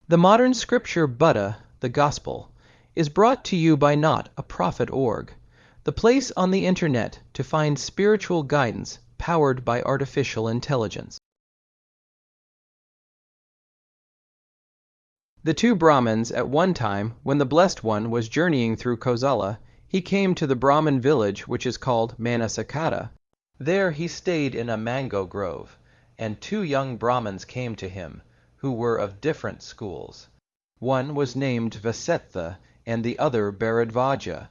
The modern scripture Buddha, the Gospel, is brought to you by not a prophet org, the place on the internet to find spiritual guidance powered by artificial intelligence. The two Brahmans, at one time, when the Blessed One was journeying through Kosala, he came to the Brahman village which is called Manasakata. There he stayed in a mango grove, and two young Brahmans came to him, who were of different schools. One was named Vasettha, and the other Bharadvaja.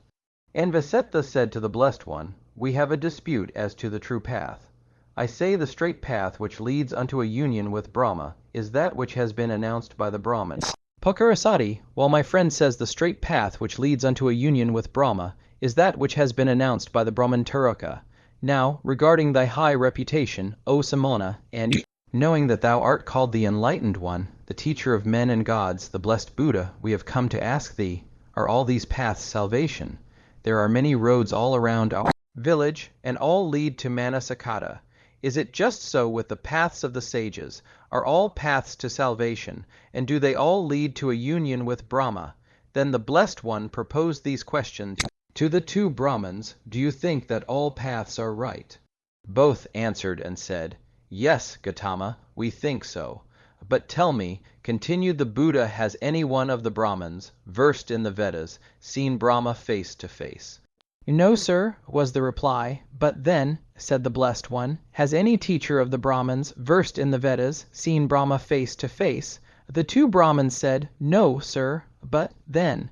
And Vasettha said to the Blessed One, "We have a dispute as to the true path. I say the straight path which leads unto a union with Brahma is that which has been announced by the Brahman. Pakarasati, while my friend says the straight path which leads unto a union with Brahma is that which has been announced by the Brahmantaraka. Now, regarding thy high reputation, O Samana, and knowing that thou art called the Enlightened One, the teacher of men and gods, the blessed Buddha, we have come to ask thee, are all these paths salvation? There are many roads all around our village, and all lead to Manasakata. Is it just so with the paths of the sages? Are all paths to salvation, and do they all lead to a union with Brahma?" Then the Blessed One proposed these questions to the two Brahmans. "Do you think that all paths are right?" Both answered and said, "Yes, Gautama, we think so. But tell me," continued the Buddha, "has any one of the Brahmans, versed in the Vedas, seen Brahma face to face?" "No, sir," was the reply. "But then," said the Blessed One, "has any teacher of the Brahmans, versed in the Vedas, seen Brahma face to face?" The two Brahmans said, "No, sir. But then,"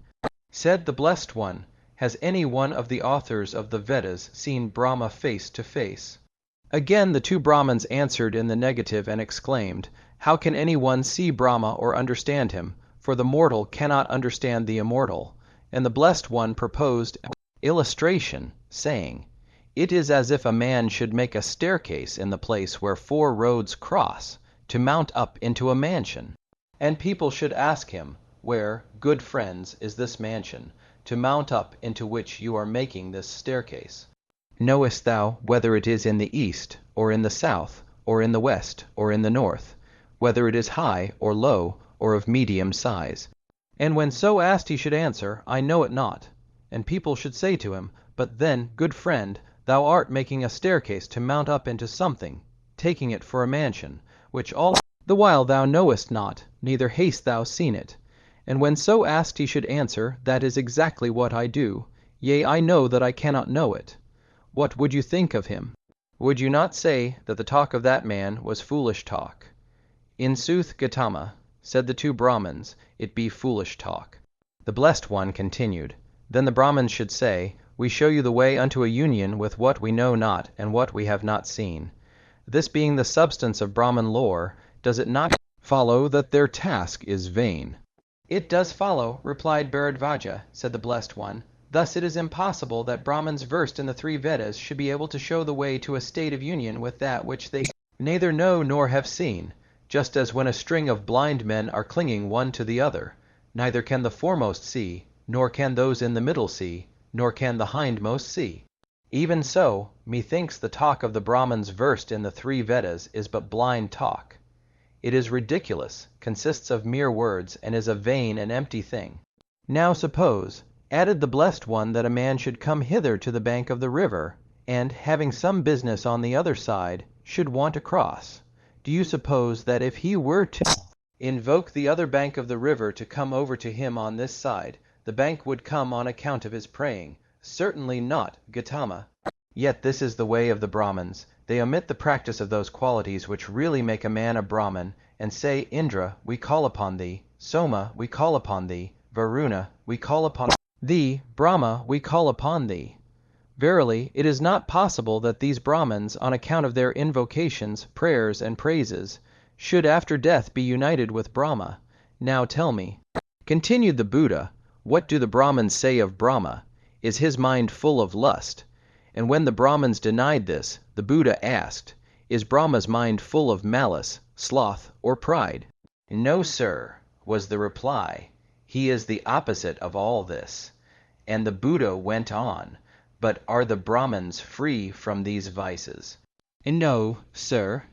said the Blessed One, "has any one of the authors of the Vedas seen Brahma face to face?" Again the two Brahmans answered in the negative and exclaimed, "How can any one see Brahma or understand him? For the mortal cannot understand the immortal." And the Blessed One proposed illustration, saying, "It is as if a man should make a staircase in the place where four roads cross, to mount up into a mansion. And people should ask him, 'Where, good friends, is this mansion, to mount up into which you are making this staircase? Knowest thou whether it is in the east, or in the south, or in the west, or in the north? Whether it is high, or low, or of medium size?' And when so asked he should answer, 'I know it not.' And people should say to him, 'But then, good friend, thou art making a staircase to mount up into something, taking it for a mansion, which all the while thou knowest not, neither hast thou seen it.' And when so asked he should answer, 'That is exactly what I do. Yea, I know that I cannot know it.' What would you think of him? Would you not say that the talk of that man was foolish talk?" "In sooth, Gautama," said the two Brahmans, "it be foolish talk." The Blessed One continued, "Then the Brahmans should say, 'We show you the way unto a union with what we know not and what we have not seen.' This being the substance of Brahman lore, does it not follow that their task is vain?" "It does follow," replied Bharadvaja. Said the Blessed One, "Thus it is impossible that Brahmans versed in the three Vedas should be able to show the way to a state of union with that which they neither know nor have seen, just as when a string of blind men are clinging one to the other, neither can the foremost see, nor can those in the middle see, nor can the hindmost see. Even so, methinks the talk of the Brahmans versed in the three Vedas is but blind talk. It is ridiculous, consists of mere words, and is a vain and empty thing. Now suppose," added the Blessed One, "that a man should come hither to the bank of the river, and, having some business on the other side, should want to cross. Do you suppose that if he were to invoke the other bank of the river to come over to him on this side, the bank would come on account of his praying? Certainly not, Gautama. Yet this is the way of the Brahmans. They omit the practice of those qualities which really make a man a Brahman, and say, 'Indra, we call upon thee. Soma, we call upon thee. Varuna, we call upon thee. Brahma, we call upon thee.' Verily, it is not possible that these Brahmans, on account of their invocations, prayers, and praises, should after death be united with Brahma. Now tell me," continued the Buddha, "what do the Brahmans say of Brahma? Is his mind full of lust?" And when the Brahmans denied this, the Buddha asked, "Is Brahma's mind full of malice, sloth, or pride?" "No, sir," was the reply. "He is the opposite of all this." And the Buddha went on, "But are the Brahmans free from these vices?" "No, sir,"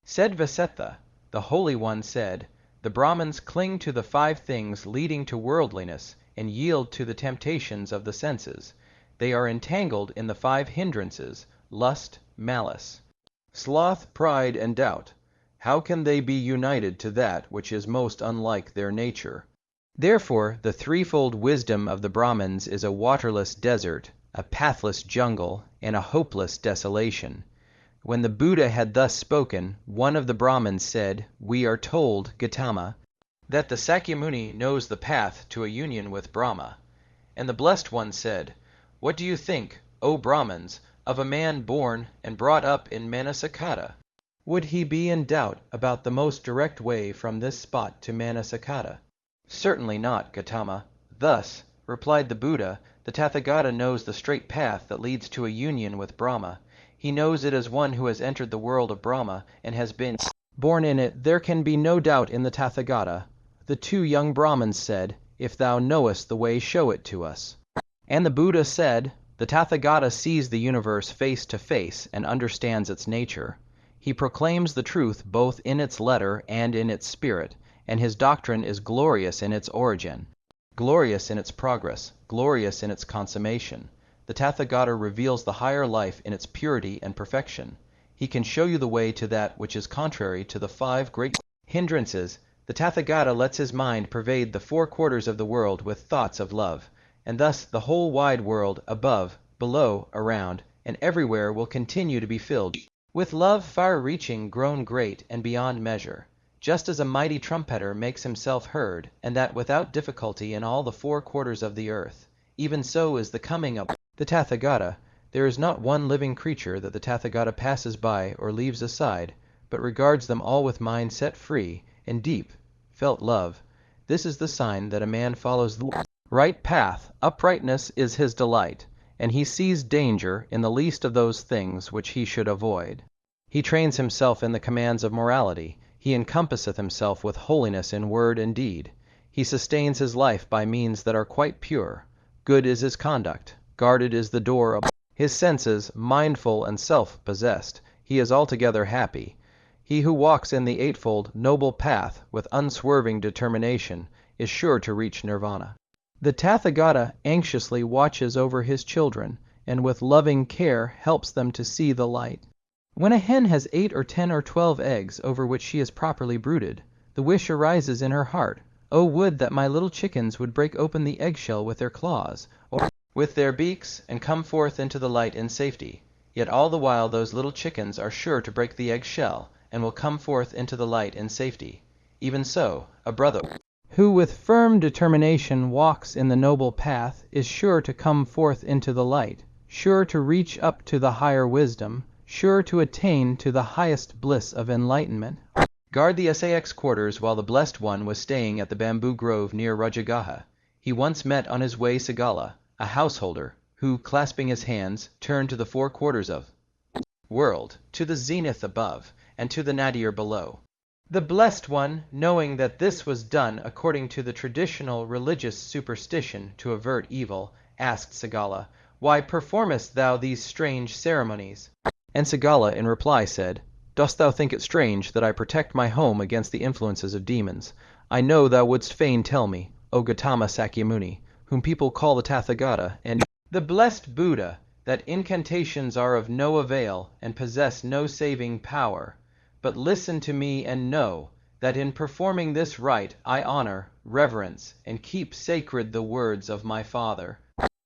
said Vasettha. The Holy One said, "The The Brahmans cling to the 5 things leading to worldliness and yield to the temptations of the senses. They are entangled in the 5 hindrances: lust, malice, sloth, pride, and doubt. How can they be united to that which is most unlike their nature? Therefore, the threefold wisdom of the Brahmans is a waterless desert, a pathless jungle, and a hopeless desolation. When the Buddha had thus spoken, one of the Brahmans said, "We are told, Gautama, that the Sakyamuni knows the path to a union with Brahma." And the Blessed One said, "What do you think, O Brahmans, of a man born and brought up in Manasakata? Would he be in doubt about the most direct way from this spot to Manasakata?" "Certainly not, Gautama." "Thus," replied the Buddha, "the Tathagata knows the straight path that leads to a union with Brahma. He knows it as one who has entered the world of Brahma and has been born in it. There can be no doubt in the Tathagata." The 2 young Brahmans said, "If thou knowest the way, show it to us." And the Buddha said, "The Tathagata sees the universe face to face and understands its nature. He proclaims the truth both in its letter and in its spirit, and his doctrine is glorious in its origin, glorious in its progress, glorious in its consummation. The Tathagata reveals the higher life in its purity and perfection. He can show you the way to that which is contrary to the 5 great hindrances. The Tathagata lets his mind pervade the 4 quarters of the world with thoughts of love, and thus the whole wide world, above, below, around, and everywhere will continue to be filled with love far-reaching, grown great and beyond measure, just as a mighty trumpeter makes himself heard, and that without difficulty in all the 4 quarters of the earth. Even so is the coming of the Tathagata. There is not one living creature that the Tathagata passes by or leaves aside, but regards them all with mind set free in deep, felt love. This is the sign that a man follows the right path. Uprightness is his delight, and he sees danger in the least of those things which he should avoid. He trains himself in the commands of morality. He encompasseth himself with holiness in word and deed. He sustains his life by means that are quite pure. Good is his conduct. Guarded is the door of his senses. Mindful and self-possessed, he is altogether happy. He who walks in the Eightfold Noble Path with unswerving determination is sure to reach Nirvana. The Tathagata anxiously watches over his children, and with loving care helps them to see the light. When a hen has 8 or 10 or 12 eggs over which she is properly brooded, the wish arises in her heart, "Oh, would that my little chickens would break open the eggshell with their claws, or with their beaks, and come forth into the light in safety." Yet all the while those little chickens are sure to break the eggshell, and will come forth into the light in safety. Even so, a brother who with firm determination walks in the noble path is sure to come forth into the light, sure to reach up to the higher wisdom, sure to attain to the highest bliss of enlightenment. Guard the SAX quarters while the Blessed One was staying at the bamboo grove near Rajagaha. He once met on his way Sigala, a householder, who, clasping his hands, turned to the 4 quarters of world, to the zenith above, and to the nadir below. The Blessed One, knowing that this was done according to the traditional religious superstition to avert evil, asked Sigala, "Why performest thou these strange ceremonies?" And Sigala in reply said, "Dost thou think it strange that I protect my home against the influences of demons? I know thou wouldst fain tell me, O Gautama Sakyamuni, whom people call the Tathagata, and the blessed Buddha, that incantations are of no avail and possess no saving power. But listen to me and know that in performing this rite I honor, reverence, and keep sacred the words of my father."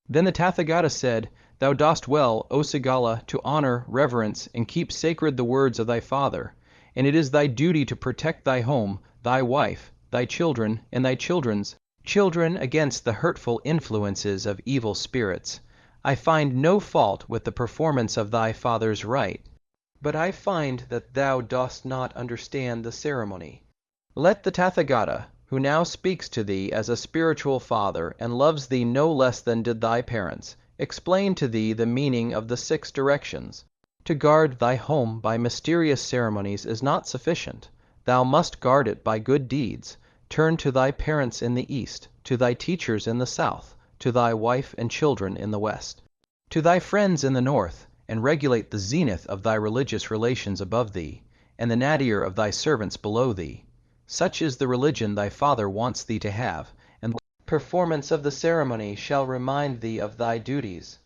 Then the Tathagata said, "Thou dost well, O Sigala, to honor, reverence, and keep sacred the words of thy father, and it is thy duty to protect thy home, thy wife, thy children, and thy children's children against the hurtful influences of evil spirits. I find no fault with the performance of thy father's rite, but I find that thou dost not understand the ceremony. Let the Tathagata, who now speaks to thee as a spiritual father and loves thee no less than did thy parents, explain to thee the meaning of the 6 directions. To guard thy home by mysterious ceremonies is not sufficient. Thou must guard it by good deeds. Turn to thy parents in the east, to thy teachers in the south, to thy wife and children in the west, to thy friends in the north, and regulate the zenith of thy religious relations above thee, and the nadir of thy servants below thee. Such is the religion thy father wants thee to have, and the performance of the ceremony shall remind thee of thy duties."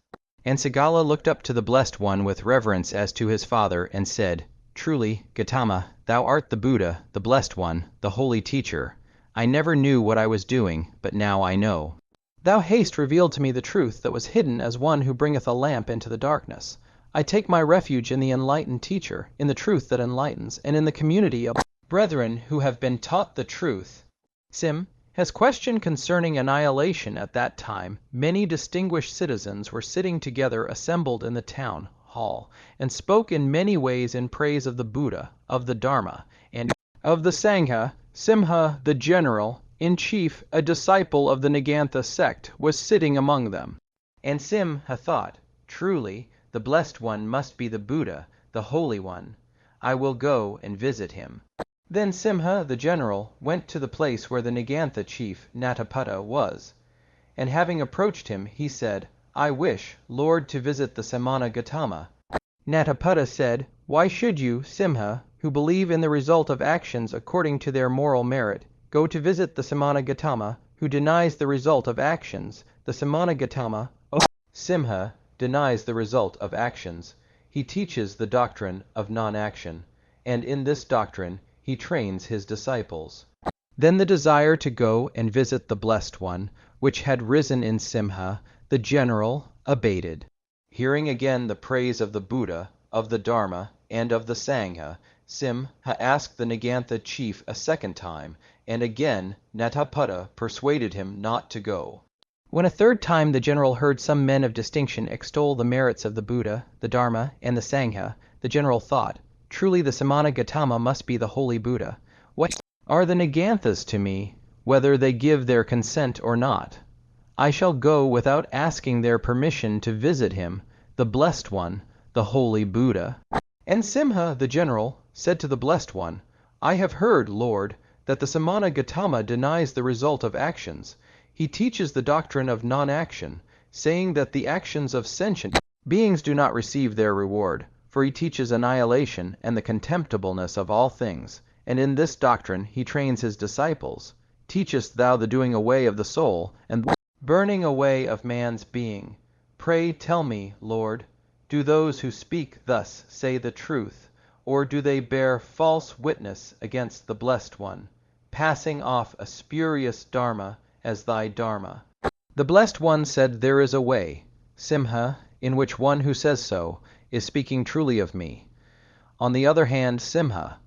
And Sigala looked up to the Blessed One with reverence as to his father, and said, "Truly, Gautama, thou art the Buddha, the Blessed One, the Holy Teacher. I never knew what I was doing, but now I know. Thou hast revealed to me the truth that was hidden as one who bringeth a lamp into the darkness. I take my refuge in the enlightened teacher, in the truth that enlightens, and in the community of brethren who have been taught the truth." Sim has questioned concerning annihilation. At that time, many distinguished citizens were sitting together assembled in the town hall, and spoke in many ways in praise of the Buddha, of the Dharma, and of the Sangha. Simha, the general, in chief, a disciple of the Niggantha sect, was sitting among them. And Simha thought, "Truly, the Blessed One must be the Buddha, the Holy One. I will go and visit him." Then Simha, the general, went to the place where the Niggantha chief, Nataputta, was. And having approached him, he said, "I wish, Lord, to visit the Samana Gautama." Nataputta said, "Why should you, Simha, who believe in the result of actions according to their moral merit, go to visit the Samana Gautama, who denies the result of actions? The Samana Gautama, Simha, denies the result of actions. He teaches the doctrine of non-action, and in this doctrine he trains his disciples." Then the desire to go and visit the Blessed One, which had risen in Simha, the general, abated. Hearing again the praise of the Buddha, of the Dharma, and of the Sangha, Simha asked the Niggantha chief a second time, and again Nataputta persuaded him not to go. When a third time the general heard some men of distinction extol the merits of the Buddha, the Dharma, and the Sangha, the general thought, "Truly the Samana Gautama must be the holy Buddha. What are the Nigganthas to me, whether they give their consent or not? I shall go without asking their permission to visit him, the Blessed One, the holy Buddha." And Simha, the general, said to the Blessed One, "I have heard, Lord, that the Samana Gautama denies the result of actions. He teaches the doctrine of non-action, saying that the actions of sentient beings do not receive their reward, for he teaches annihilation and the contemptibleness of all things, and in this doctrine he trains his disciples. Teachest thou the doing away of the soul, and the burning away of man's being? Pray tell me, Lord, do those who speak thus say the truth, or do they bear false witness against the Blessed One, passing off a spurious Dharma as thy Dharma?" The Blessed One said, "There is a way, Simha, in which one who says so is speaking truly of me. On the other hand, Simha,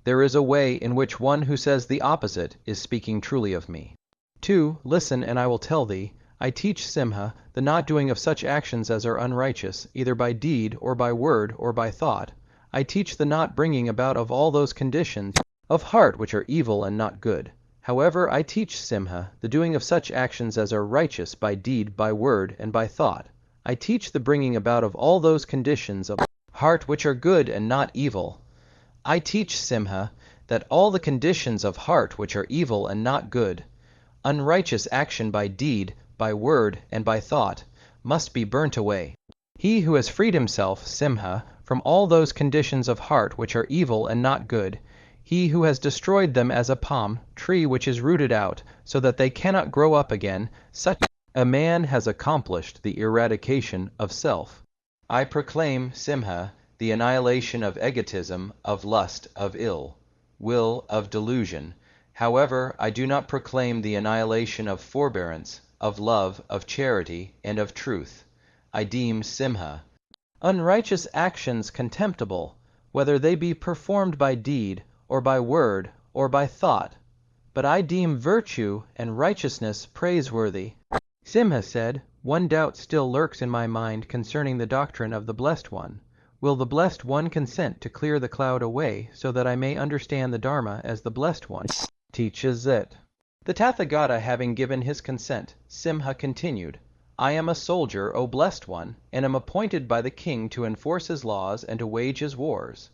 there is a way in which one who says the opposite is speaking truly of me. 2. Listen, and I will tell thee. I teach, Simha, the not doing of such actions as are unrighteous, either by deed, or by word, or by thought. I teach the not bringing about of all those conditions of heart which are evil and not good. However, I teach, Simha, the doing of such actions as are righteous by deed, by word, and by thought. I teach the bringing about of all those conditions of heart which are good and not evil. I teach, Simha, that all the conditions of heart which are evil and not good, unrighteous action by deed, by word, and by thought, must be burnt away. He who has freed himself, Simha, from all those conditions of heart which are evil and not good, he who has destroyed them as a palm tree which is rooted out, so that they cannot grow up again, such a man has accomplished the eradication of self. I proclaim, Simha, the annihilation of egotism, of lust, of ill will, of delusion. However, I do not proclaim the annihilation of forbearance, of love, of charity, and of truth. I deem, Simha, unrighteous actions contemptible, whether they be performed by deed, or by word, or by thought. But I deem virtue and righteousness praiseworthy. Simha said, "One doubt still lurks in my mind concerning the doctrine of the Blessed One. Will the Blessed One consent to clear the cloud away, so that I may understand the Dharma as the Blessed One teaches it?" The Tathagata having given his consent, Simha continued, "I am a soldier, O Blessed One, and am appointed by the king to enforce his laws and to wage his wars.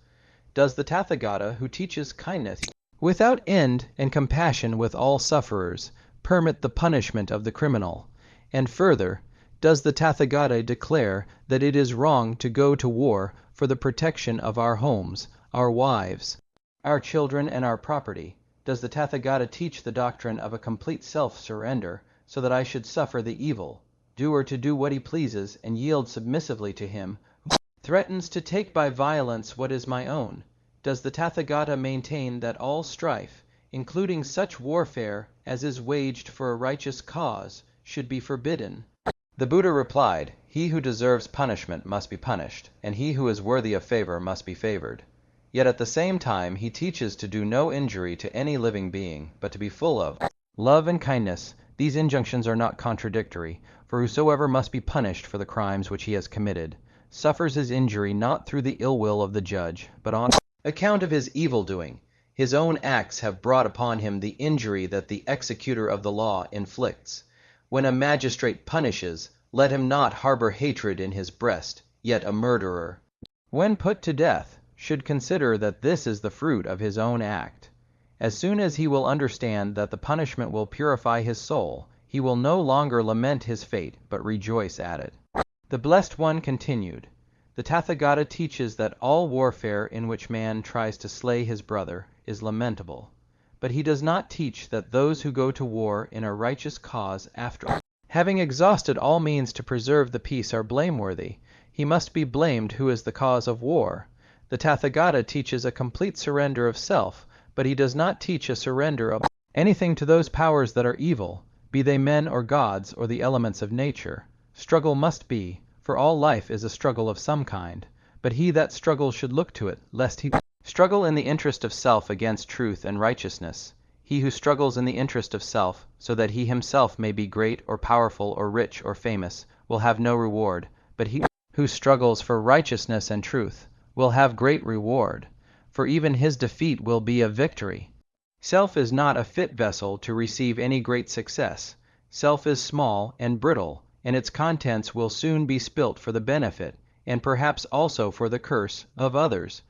Does the Tathagata, who teaches kindness without end and compassion with all sufferers, permit the punishment of the criminal? And further, does the Tathagata declare that it is wrong to go to war for the protection of our homes, our wives, our children, and our property? Does the Tathagata teach the doctrine of a complete self-surrender, so that I should suffer the evil doer to do what he pleases and yield submissively to him who threatens to take by violence what is my own? Does the Tathagata maintain that all strife, including such warfare as is waged for a righteous cause, should be forbidden? The Buddha replied, "He who deserves punishment must be punished, and he who is worthy of favor must be favored." Yet at the same time he teaches to do no injury to any living being, but to be full of love and kindness. These injunctions are not contradictory, for whosoever must be punished for the crimes which he has committed, suffers his injury not through the ill will of the judge, but on account of his evil doing. His own acts have brought upon him the injury that the executor of the law inflicts. When a magistrate punishes, let him not harbor hatred in his breast, yet a murderer, when put to death, should consider that this is the fruit of his own act. As soon as he will understand that the punishment will purify his soul, he will no longer lament his fate, but rejoice at it. The Blessed One continued, "The Tathagata teaches that all warfare in which man tries to slay his brother is lamentable. But he does not teach that those who go to war in a righteous cause after having exhausted all means to preserve the peace are blameworthy. He must be blamed who is the cause of war. The Tathagata teaches a complete surrender of self, but he does not teach a surrender of anything to those powers that are evil, be they men or gods or the elements of nature. Struggle must be, for all life is a struggle of some kind, but he that struggles should look to it, lest he struggle in the interest of self against truth and righteousness. He who struggles in the interest of self, so that he himself may be great or powerful or rich or famous, will have no reward, but he who struggles for righteousness and truth will have great reward, for even his defeat will be a victory. Self is not a fit vessel to receive any great success. Self is small and brittle, and its contents will soon be spilt for the benefit, and perhaps also for the curse, of others.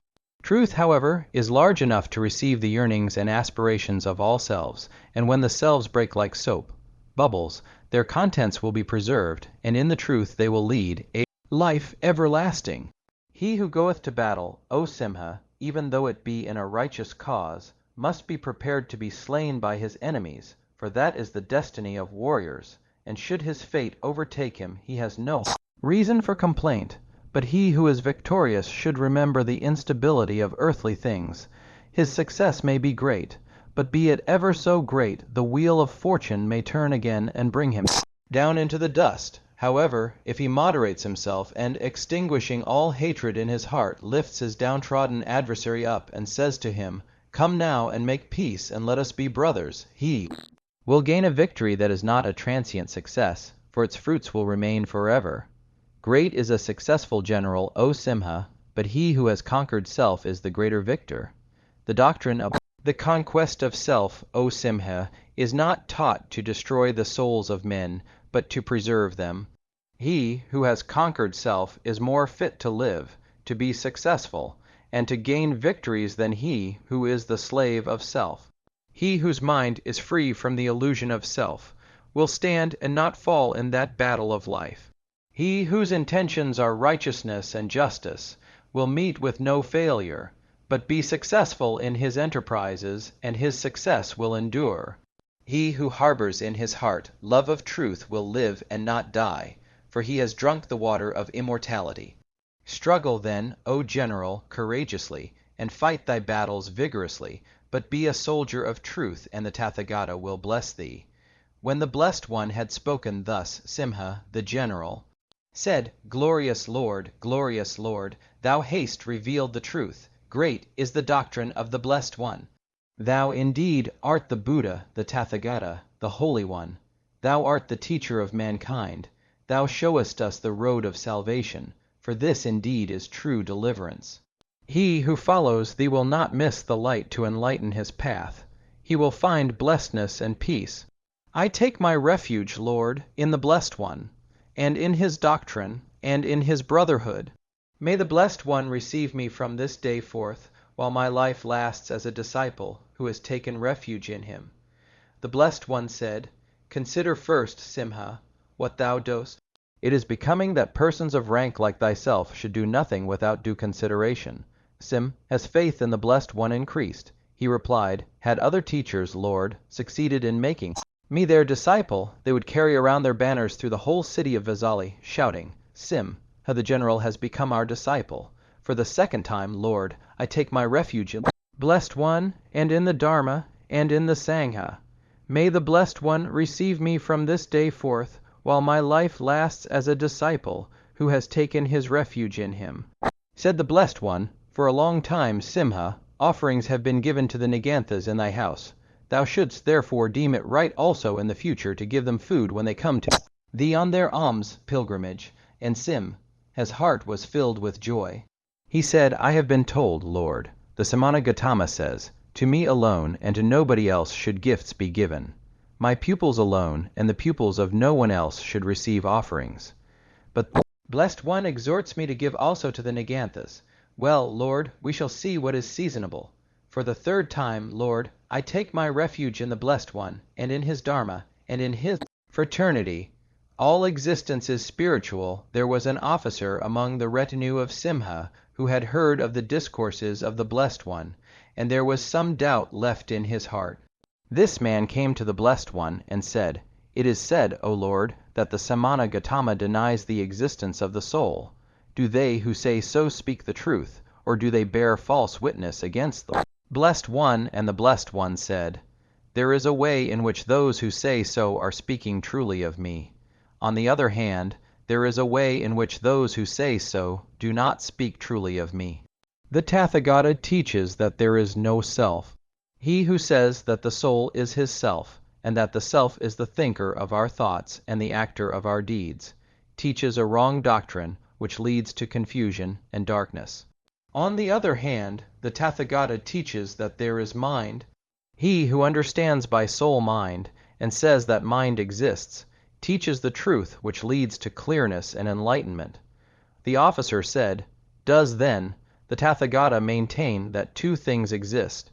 Truth, however, is large enough to receive the yearnings and aspirations of all selves, and when the selves break like soap, bubbles, their contents will be preserved, and in the truth they will lead a life everlasting. He who goeth to battle, O Simha, even though it be in a righteous cause, must be prepared to be slain by his enemies, for that is the destiny of warriors, and should his fate overtake him, he has no reason for complaint. But he who is victorious should remember the instability of earthly things. His success may be great, but be it ever so great, the wheel of fortune may turn again and bring him down into the dust. However, if he moderates himself, and extinguishing all hatred in his heart, lifts his downtrodden adversary up, and says to him, "Come now and make peace, and let us be brothers," he will gain a victory that is not a transient success, for its fruits will remain forever. Great is a successful general, O Simha, but he who has conquered self is the greater victor. The doctrine of the conquest of self, O Simha, is not taught to destroy the souls of men, but to preserve them. He who has conquered self is more fit to live, to be successful, and to gain victories than he who is the slave of self. He whose mind is free from the illusion of self will stand and not fall in that battle of life. He whose intentions are righteousness and justice will meet with no failure, but be successful in his enterprises, and his success will endure. He who harbors in his heart love of truth will live and not die, for he has drunk the water of immortality. Struggle then, O general, courageously, and fight thy battles vigorously, but be a soldier of truth, and the Tathagata will bless thee. When the Blessed One had spoken thus, Simha, the general, said, glorious Lord, thou hast revealed the truth. Great is the doctrine of the Blessed One. Thou indeed art the Buddha, the Tathagata, the Holy One. Thou art the teacher of mankind. Thou showest us the road of salvation, for this indeed is true deliverance. He who follows thee will not miss the light to enlighten his path. He will find blessedness and peace. I take my refuge, Lord, in the Blessed One, and in his doctrine, and in his brotherhood. May the Blessed One receive me from this day forth, while my life lasts as a disciple who has taken refuge in him. The Blessed One said, Consider first, Simha, what thou dost. It is becoming that persons of rank like thyself should do nothing without due consideration. Has faith in the Blessed One increased? He replied, "Had other teachers, Lord, succeeded in making me their disciple, they would carry around their banners through the whole city of Vasettha, shouting, 'Simha, the general, has become our disciple. For the second time, Lord, I take my refuge in the Blessed One, and in the Dharma, and in the Sangha. May the Blessed One receive me from this day forth, while my life lasts as a disciple who has taken his refuge in him.'" Said the Blessed One, "For a long time, Simha, offerings have been given to the Niganthas in thy house. Thou shouldst therefore deem it right also in the future to give them food when they come to thee on their alms pilgrimage." And Simha's heart was filled with joy. He said, "I have been told, Lord, the Samana Gautama says, 'To me alone and to nobody else should gifts be given. My pupils alone and the pupils of no one else should receive offerings.' But the Blessed One exhorts me to give also to the Niganthas. Well, Lord, we shall see what is seasonable. For the third time, Lord, I take my refuge in the Blessed One, and in his Dharma, and in his fraternity. All existence is spiritual. There was an officer among the retinue of Simha who had heard of the discourses of the Blessed One, and there was some doubt left in his heart. This man came to the Blessed One and said, 'It is said, O Lord, that the Samana Gautama denies the existence of the soul. Do they who say so speak the truth, or do they bear false witness against the Blessed One?' And the Blessed One said, 'There is a way in which those who say so are speaking truly of me. On the other hand, there is a way in which those who say so do not speak truly of me. The Tathagata teaches that there is no self. He who says that the soul is his self, and that the self is the thinker of our thoughts and the actor of our deeds, teaches a wrong doctrine which leads to confusion and darkness. On the other hand, the Tathagata teaches that there is mind. He who understands by soul-mind and says that mind exists, teaches the truth which leads to clearness and enlightenment." The officer said, "Does, then, the Tathagata maintain that two things exist,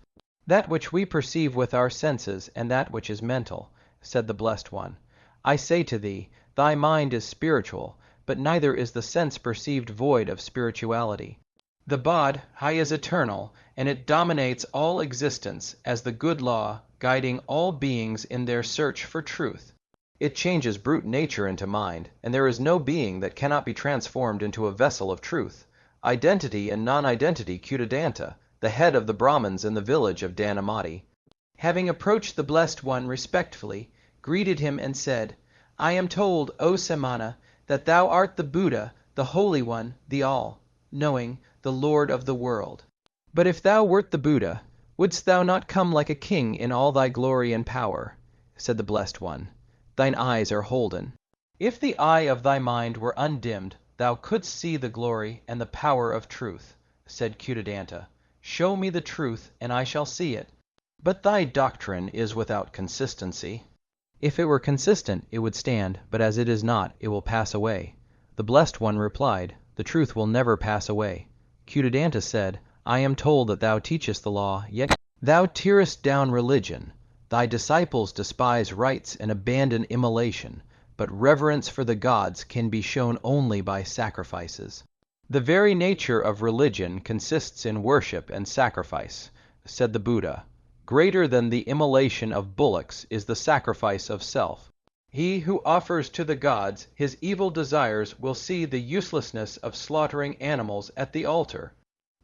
that which we perceive with our senses and that which is mental?" Said the Blessed One, "I say to thee, thy mind is spiritual, but neither is the sense perceived void of spirituality. The bodhi is eternal, and it dominates all existence as the good law guiding all beings in their search for truth. It changes brute nature into mind, and there is no being that cannot be transformed into a vessel of truth. Identity and non-identity Kutadanta, the head of the Brahmans in the village of Dhanamati, having approached the Blessed One respectfully, greeted him and said, 'I am told, O Samana, that thou art the Buddha, the Holy One, the All-Knowing, the Lord of the world. But if thou wert the Buddha, wouldst thou not come like a king in all thy glory and power?' Said the Blessed One, 'Thine eyes are holden. If the eye of thy mind were undimmed, thou couldst see the glory and the power of truth.' Said Kutadanta, 'Show me the truth, and I shall see it. But thy doctrine is without consistency.' If it were consistent, it would stand, but as it is not, it will pass away." The Blessed One replied, "The truth will never pass away." Kutadanta said, "I am told that thou teachest the law, yet thou tearest down religion. Thy disciples despise rites and abandon immolation, but reverence for the gods can be shown only by sacrifices. The very nature of religion consists in worship and sacrifice." Said the Buddha, "Greater than the immolation of bullocks is the sacrifice of self. He who offers to the gods his evil desires will see the uselessness of slaughtering animals at the altar.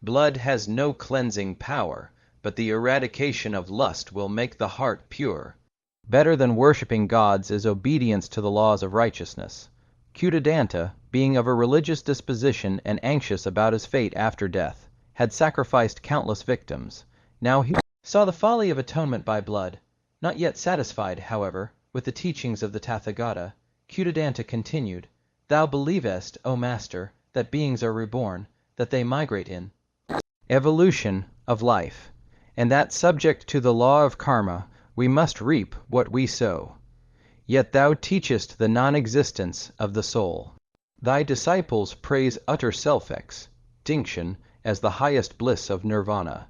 Blood has no cleansing power, but the eradication of lust will make the heart pure. Better than worshipping gods is obedience to the laws of righteousness." Kutadanta, being of a religious disposition and anxious about his fate after death, had sacrificed countless victims. Now he saw the folly of atonement by blood. Not yet satisfied, however, with the teachings of the Tathagata, Kutadanta continued, "Thou believest, O Master, that beings are reborn, that they migrate in evolution of life, and that subject to the law of karma, we must reap what we sow. Yet thou teachest the non-existence of the soul. Thy disciples praise utter self-extinction as the highest bliss of Nirvana.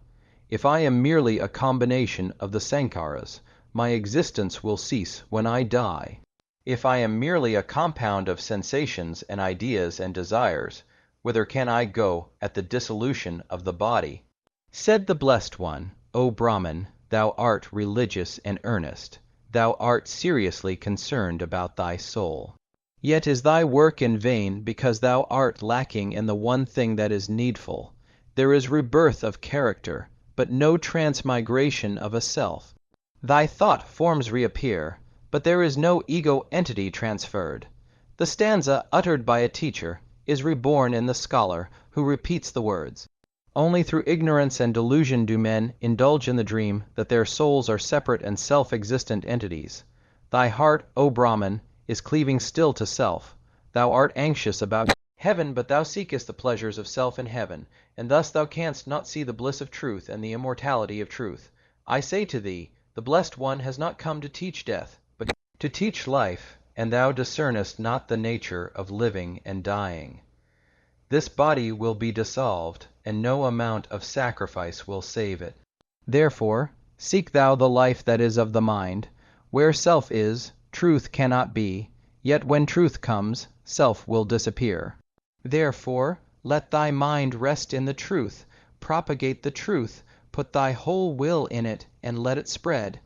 If I am merely a combination of the sankharas, my existence will cease when I die. If I am merely a compound of sensations and ideas and desires, whither can I go at the dissolution of the body?" Said the Blessed One, O Brahman, thou art religious and earnest. Thou art seriously concerned about thy soul. Yet is thy work in vain because thou art lacking in the one thing that is needful. There is rebirth of character, but no transmigration of a self. Thy thought forms reappear, but there is no ego entity transferred. The stanza uttered by a teacher is reborn in the scholar who repeats the words. Only through ignorance and delusion do men indulge in the dream that their souls are separate and self-existent entities. Thy heart, O Brahman, is cleaving still to self. Thou art anxious about heaven, but thou seekest the pleasures of self in heaven, and thus thou canst not see the bliss of truth and the immortality of truth. I say to thee, the Blessed One has not come to teach death, but to teach life, and thou discernest not the nature of living and dying. This body will be dissolved, and no amount of sacrifice will save it. Therefore, seek thou the life that is of the mind. Where self is, truth cannot be, yet when truth comes, self will disappear. Therefore, let thy mind rest in the truth, propagate the truth, put thy whole will in it, and let it spread.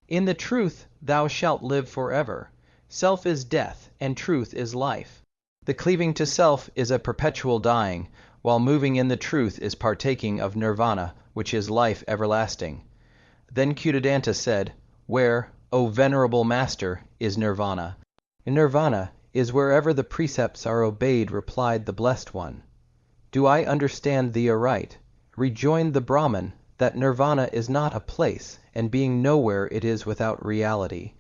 In the truth thou shalt live forever. Self is death, and truth is life. The cleaving to self is a perpetual dying, while moving in the truth is partaking of Nirvana, which is life everlasting. Then Kutadanta said, Where, O venerable master, is Nirvana? Nirvana is wherever the precepts are obeyed, replied the Blessed One. Do I understand thee aright? Rejoined the Brahman, that Nirvana is not a place, and being nowhere it is without reality.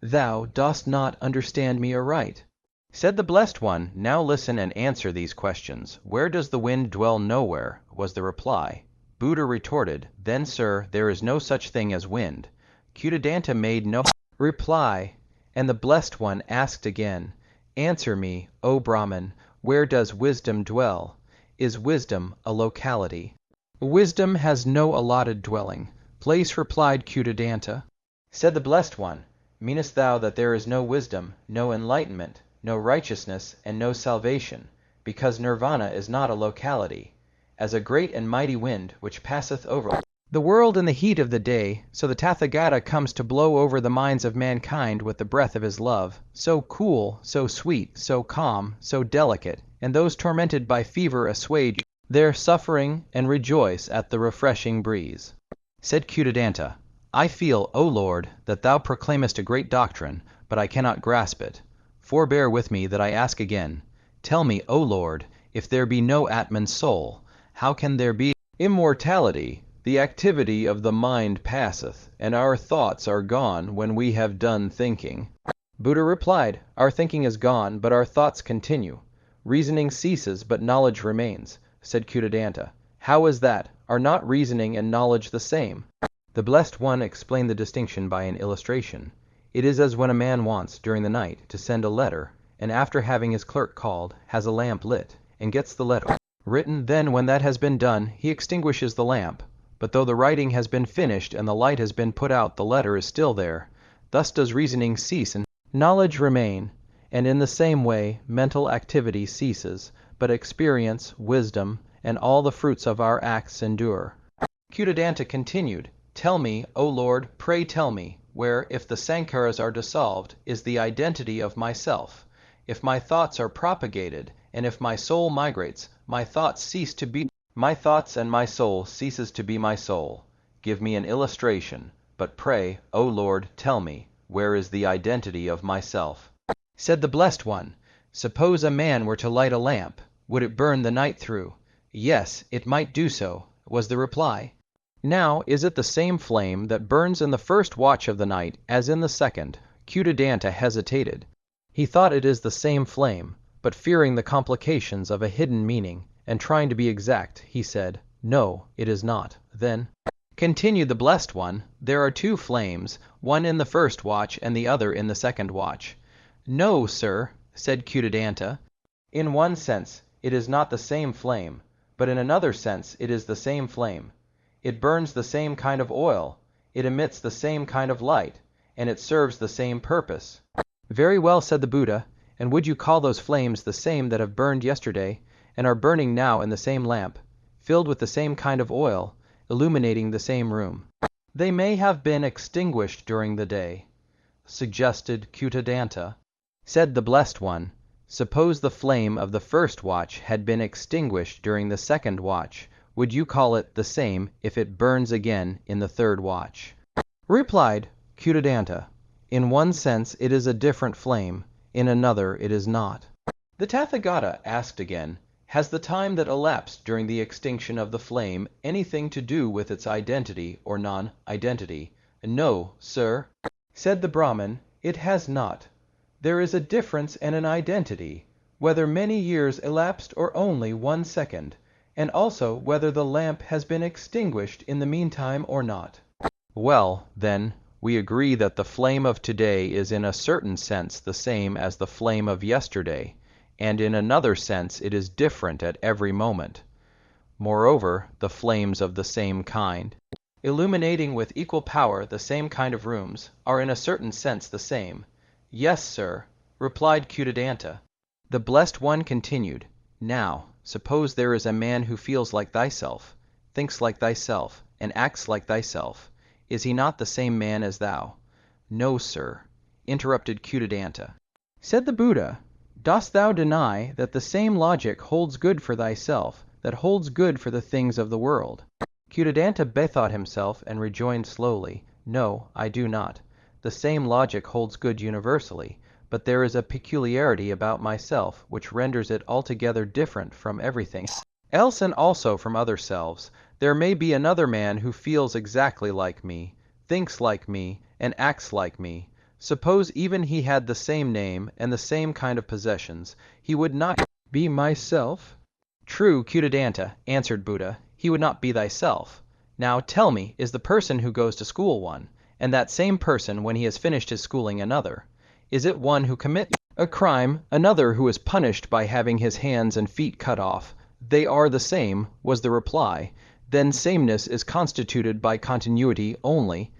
Thou dost not understand me aright. Said the Blessed One, Now listen and answer these questions. Where does the wind dwell? Nowhere, was the reply. Buddha retorted, Then, sir, there is no such thing as wind. Kutadanta made no reply, and the Blessed One asked again, Answer me, O Brahman, where does wisdom dwell? Is wisdom a locality? Wisdom has no allotted dwelling place, replied Kutadanta. Said the Blessed One, Meanest thou that there is no wisdom, no enlightenment, no righteousness, and no salvation, because Nirvana is not a locality, as a great and mighty wind which passeth over the world in the heat of the day, so the Tathagata comes to blow over the minds of mankind with the breath of his love, so cool, so sweet, so calm, so delicate, and those tormented by fever assuage their suffering and rejoice at the refreshing breeze. Said Kutadanta, I feel, O Lord, that thou proclaimest a great doctrine, but I cannot grasp it. Forbear with me that I ask again. Tell me, O Lord, if there be no Atman soul, how can there be immortality? The activity of the mind passeth, and our thoughts are gone when we have done thinking. Buddha replied, Our thinking is gone, but our thoughts continue. Reasoning ceases, but knowledge remains. Said Kutadanta, How is that? Are not reasoning and knowledge the same? The Blessed One explained the distinction by an illustration. It is as when a man wants, during the night, to send a letter, and after having his clerk called, has a lamp lit, and gets the letter written. Then, when that has been done, he extinguishes the lamp. But though the writing has been finished and the light has been put out, the letter is still there. Thus does reasoning cease and knowledge remain, and in the same way mental activity ceases, but experience, wisdom, and all the fruits of our acts endure. Kutadanta continued, Tell me, O Lord, pray tell me, where, if the sankharas are dissolved, is the identity of myself. If my thoughts are propagated, and if my soul migrates, my thoughts cease to be my thoughts, and my soul ceases to be my soul. Give me an illustration, but pray, O Lord, tell me, where is the identity of myself? Said the Blessed One, Suppose a man were to light a lamp, would it burn the night through? Yes, it might do so, was the reply. Now, is it the same flame that burns in the first watch of the night as in the second? Kutadanta hesitated. He thought it is the same flame, but fearing the complications of a hidden meaning, and trying to be exact, he said, No, it is not. Then, continued the Blessed One, there are two flames, one in the first watch and the other in the second watch. No, sir, said Kutadanta. In one sense, it is not the same flame, but in another sense it is the same flame. It burns the same kind of oil, it emits the same kind of light, and it serves the same purpose. Very well, said the Buddha, and would you call those flames the same that have burned yesterday, and are burning now in the same lamp, filled with the same kind of oil, illuminating the same room. They may have been extinguished during the day, suggested Kutadanta. Said the Blessed One, suppose the flame of the first watch had been extinguished during the second watch, would you call it the same if it burns again in the third watch? Replied Kutadanta, in one sense it is a different flame, in another it is not. The Tathagata asked again, has the time that elapsed during the extinction of the flame anything to do with its identity or non-identity? No, sir, said the Brahman, it has not. There is a difference and an identity, whether many years elapsed or only 1 second, and also whether the lamp has been extinguished in the meantime or not. Well, then, we agree that the flame of today is in a certain sense the same as the flame of yesterday, and in another sense it is different at every moment. Moreover, the flames of the same kind, illuminating with equal power the same kind of rooms, are in a certain sense the same. Yes, sir, replied Kutadanta. The Blessed One continued, now, suppose there is a man who feels like thyself, thinks like thyself, and acts like thyself. Is he not the same man as thou? No, sir, interrupted Kutadanta. Said the Buddha, dost thou deny that the same logic holds good for thyself, that holds good for the things of the world? Kutadanta bethought himself and rejoined slowly, no, I do not. The same logic holds good universally, but there is a peculiarity about myself which renders it altogether different from everything else and also from other selves. There may be another man who feels exactly like me, thinks like me, and acts like me. Suppose even he had the same name and the same kind of possessions, he would not be myself? True, Kutadanta, answered Buddha, he would not be thyself. Now tell me, is the person who goes to school one, and that same person when he has finished his schooling another? Is it one who commits a crime, another who is punished by having his hands and feet cut off? They are the same, was the reply. Then sameness is constituted by continuity only?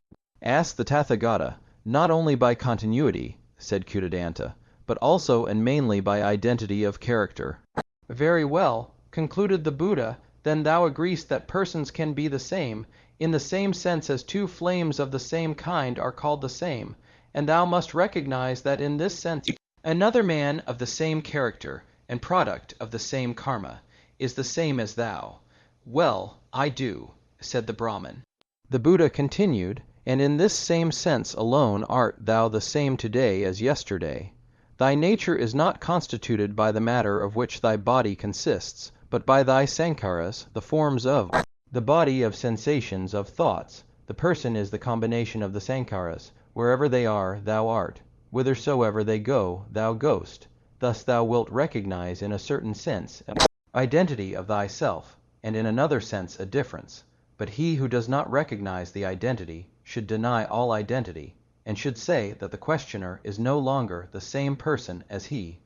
Asked the Tathagata, not only by continuity, said Kutadanta, but also and mainly by identity of character. Very well, concluded the Buddha, then thou agreest that persons can be the same, in the same sense as two flames of the same kind are called the same, and thou must recognize that in this sense another man of the same character and product of the same karma is the same as thou. Well, I do, said the Brahman. The Buddha continued, and in this same sense alone art thou the same today as yesterday. Thy nature is not constituted by the matter of which thy body consists, but by thy sankharas, the forms of the body of sensations, of thoughts. The person is the combination of the sankharas. Wherever they are, thou art. Whithersoever they go, thou goest. Thus thou wilt recognize in a certain sense an identity of thyself, and in another sense a difference. But he who does not recognize the identity should deny all identity, and should say that the questioner is no longer the same person as he.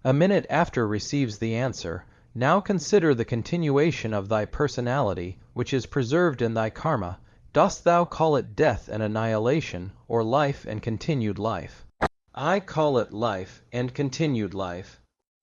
A minute after receives the answer, now consider the continuation of thy personality, which is preserved in thy karma. Dost thou call it death and annihilation, or life and continued life? I call it life and continued life,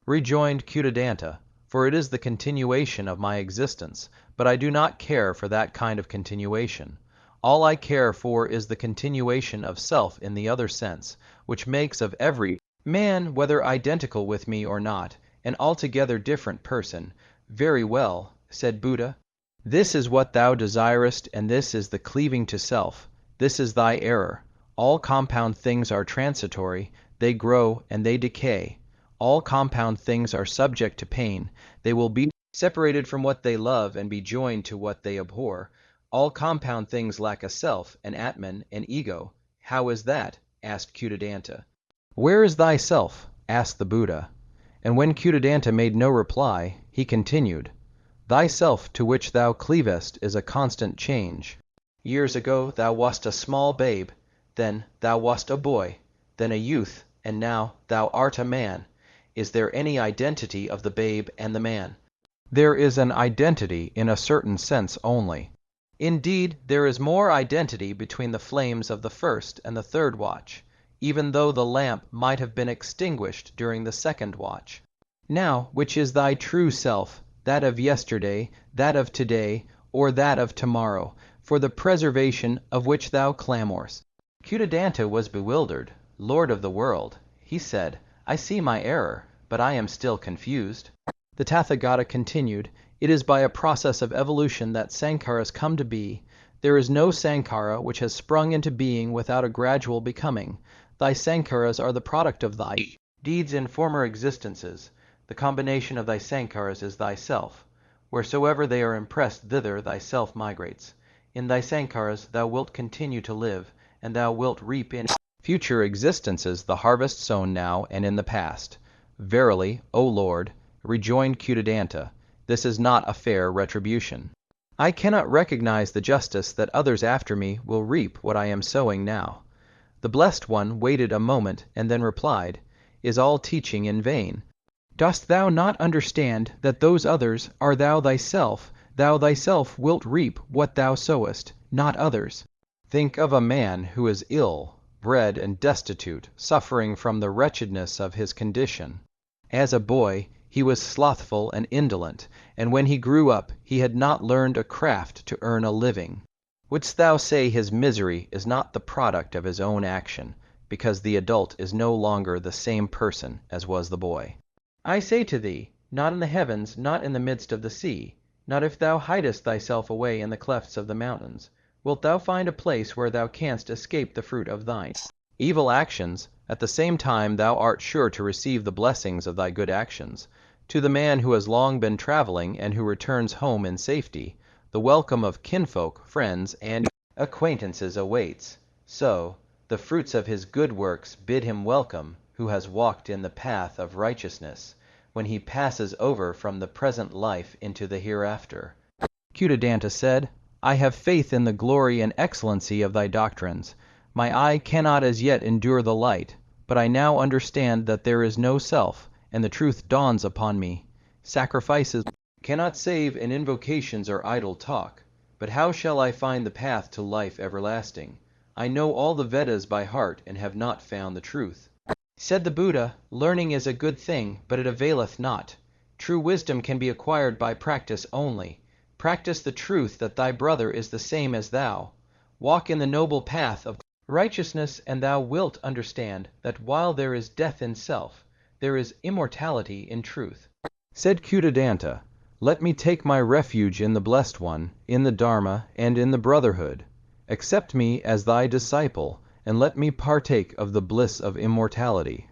rejoined Kutadanta, for it is the continuation of my existence, but I do not care for that kind of continuation. All I care for is the continuation of self in the other sense, which makes of every man, whether identical with me or not, an altogether different person. Very well, said Buddha. This is what thou desirest, and this is the cleaving to self. This is thy error. All compound things are transitory, they grow and they decay. All compound things are subject to pain, they will be separated from what they love and be joined to what they abhor. All compound things lack a self, an Atman, an ego. How is that? Asked Kutadanta. Where is thyself? Asked the Buddha. And when Kutadanta made no reply, he continued, thyself to which thou cleavest is a constant change. Years ago thou wast a small babe, then thou wast a boy, then a youth, and now thou art a man. Is there any identity of the babe and the man? There is an identity in a certain sense only. Indeed, there is more identity between the flames of the first and the third watch, even though the lamp might have been extinguished during the second watch. Now, which is thy true self, that of yesterday, that of today, or that of tomorrow, for the preservation of which thou clamorest. Kutadanta was bewildered. Lord of the world, he said, I see my error, but I am still confused. The Tathagata continued, it is by a process of evolution that sankharas come to be. There is no sankhara which has sprung into being without a gradual becoming. Thy sankharas are the product of thy deeds in former existences. The combination of thy sankharas is thyself. Wheresoever they are impressed, thither thyself migrates. In thy sankharas thou wilt continue to live, and thou wilt reap in future existences the harvest sown now and in the past. Verily, O Lord, rejoined Kutadanta, this is not a fair retribution. I cannot recognize the justice that others after me will reap what I am sowing now. The Blessed One waited a moment and then replied, is all teaching in vain? Dost thou not understand that those others are thou thyself? Thou thyself wilt reap what thou sowest, not others. Think of a man who is ill, bred and destitute, suffering from the wretchedness of his condition. As a boy, he was slothful and indolent, and when he grew up, he had not learned a craft to earn a living. Wouldst thou say his misery is not the product of his own action, because the adult is no longer the same person as was the boy? I say to thee, not in the heavens, not in the midst of the sea, not if thou hidest thyself away in the clefts of the mountains, wilt thou find a place where thou canst escape the fruit of thine evil actions. At the same time thou art sure to receive the blessings of thy good actions. To the man who has long been traveling and who returns home in safety, the welcome of kinfolk, friends, and acquaintances awaits. So, the fruits of his good works bid him welcome, who has walked in the path of righteousness, when he passes over from the present life into the hereafter. Kutadanta said, I have faith in the glory and excellency of thy doctrines. My eye cannot as yet endure the light, but I now understand that there is no self, and the truth dawns upon me. Sacrifices cannot save, and invocations are idle talk. But how shall I find the path to life everlasting? I know all the Vedas by heart, and have not found the truth. Said the Buddha, learning is a good thing, but it availeth not. True wisdom can be acquired by practice only. Practice the truth that thy brother is the same as thou. Walk in the noble path of righteousness, and thou wilt understand that while there is death in self, there is immortality in truth. Said Kutadanta, let me take my refuge in the Blessed One, in the Dharma, and in the brotherhood. Accept me as thy disciple, and let me partake of the bliss of immortality.